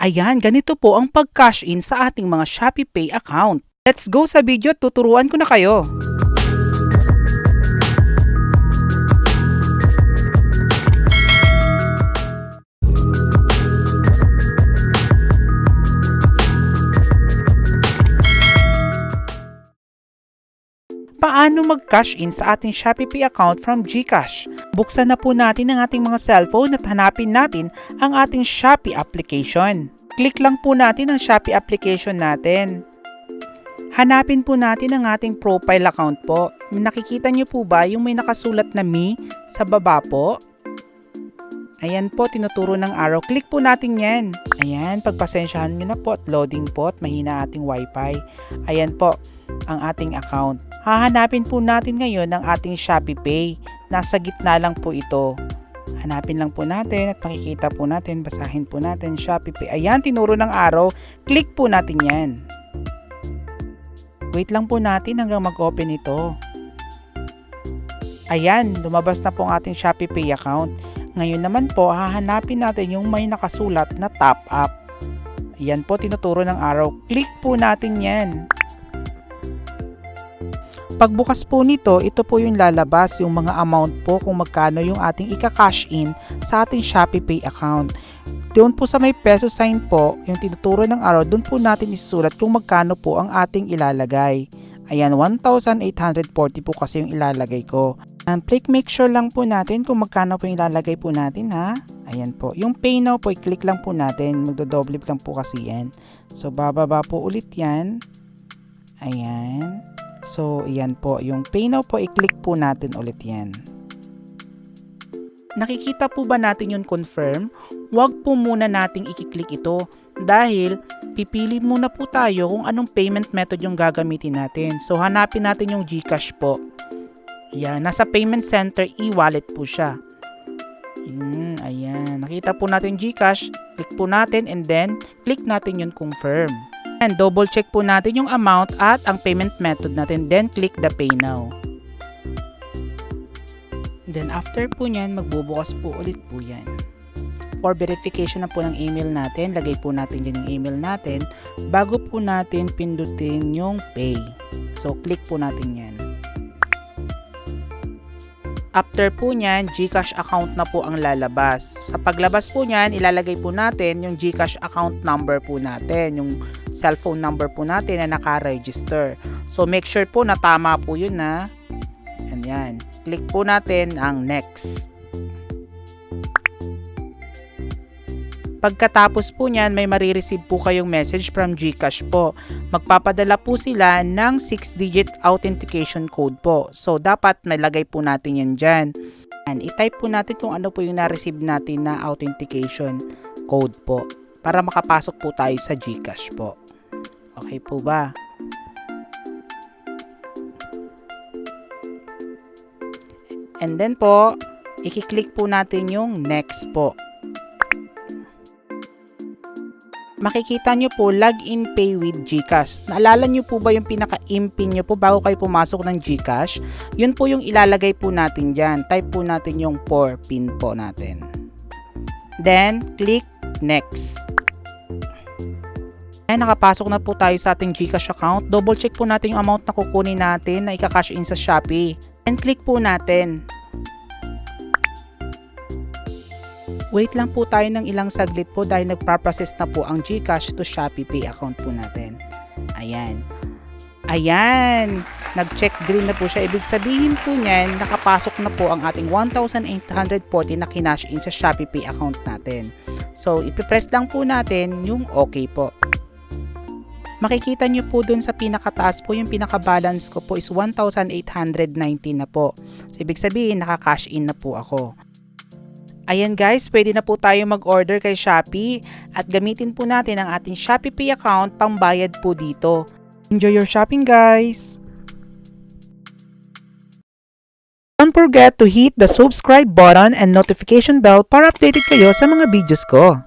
Ayan, ganito po ang pag-cash in sa ating mga ShopeePay account. Let's go sa video at tuturuan ko na kayo. Paano mag-cash in sa ating ShopeePay account from Gcash? Buksan na po natin ang ating mga cellphone at hanapin natin ang ating Shopee application. Click lang po natin ang Shopee application natin. Hanapin po natin ang ating profile account po. Nakikita nyo po ba yung may nakasulat na me sa baba po? Ayan po, tinuturo ng arrow. Click po natin yan. Ayan, pagpasensyahan nyo na po at loading po at mahina ating wifi. Ayan po ang ating account. Hahanapin po natin ngayon ang ating ShopeePay. Nasa gitna lang po ito. Hanapin lang po natin at makikita po natin, basahin po natin ShopeePay. Ayan, tinuro ng arrow. Click po natin yan. Wait lang po natin hanggang mag-open ito. Ayan, lumabas na po ang ating ShopeePay account. Ngayon naman po, hahanapin natin yung may nakasulat na top up. Ayan po, tinuturo ng arrow. Click po natin yan. Pagbukas po nito, ito po yung lalabas, yung mga amount po kung magkano yung ating ika-cash in sa ating ShopeePay account. Doon po sa may peso sign po, yung tinuturo ng arrow, doon po natin isusulat kung magkano po ang ating ilalagay. Ayan, 1,840 po kasi yung ilalagay ko. Make sure lang po natin kung magkano po yung ilalagay po natin ha. Ayan po. Yung pay now po, i-click lang po natin. Magdo-double lang po kasi yan. So, bababa po ulit yan. Ayan. So, ayan po. Yung pay now po, i-click po natin ulit yan. Nakikita po ba natin yung confirm? Huwag po muna nating i-click ito dahil pipili muna po tayo kung anong payment method yung gagamitin natin. So, hanapin natin yung Gcash po. Ayan, nasa payment center, e-wallet po siya. Ayan, nakita po natin Gcash, click po natin and then click natin yung confirm. And double check po natin yung amount at ang payment method natin, then click the pay now. Then after po nyan, magbubukas po ulit po yan. For verification na po ng email natin, lagay po natin dyan yung email natin bago po natin pindutin yung pay. So click po natin yan. After po nyan, Gcash account na po ang lalabas. Sa paglabas po nyan, ilalagay po natin yung Gcash account number po natin, yung cellphone number po natin na naka-register. So make sure po na tama po yun na. Yan. Click po natin ang next. Pagkatapos po nyan, may marireceive po kayong message from Gcash po. Magpapadala po sila ng 6-digit authentication code po. So, dapat nalagay po natin yan dyan. And i-type po natin kung ano po yung na-receive natin na authentication code po. Para makapasok po tayo sa Gcash po. Okay po ba? And then po, i-click po natin yung next po. Makikita nyo po, login pay with Gcash. Naalala nyo po ba yung pinaka-impin nyo po bago kayo pumasok ng Gcash? Yun po yung ilalagay po natin dyan. Type po natin yung 4 pin po natin. Then, click next. Ay, nakapasok na po tayo sa ating Gcash account. Double check po natin yung amount na kukunin natin na ika-cash in sa Shopee. And click po natin. Wait lang po tayo ng ilang saglit po dahil nagpa-process na po ang Gcash to ShopeePay account po natin. Ayan. Ayan. Nag-check green na po siya. Ibig sabihin po niyan, nakapasok na po ang ating 1,840 na kinash in sa ShopeePay account natin. So, ipipress lang po natin yung okay po. Makikita nyo po dun sa pinakataas po, yung pinaka-balance ko po is 1,890 na po. So, ibig sabihin, naka-cash in na po ako. Ayan guys, pwede na po tayo mag-order kay Shopee at gamitin po natin ang ating ShopeePay account pangbayad po dito. Enjoy your shopping guys! Don't forget to hit the subscribe button and notification bell para updated kayo sa mga videos ko.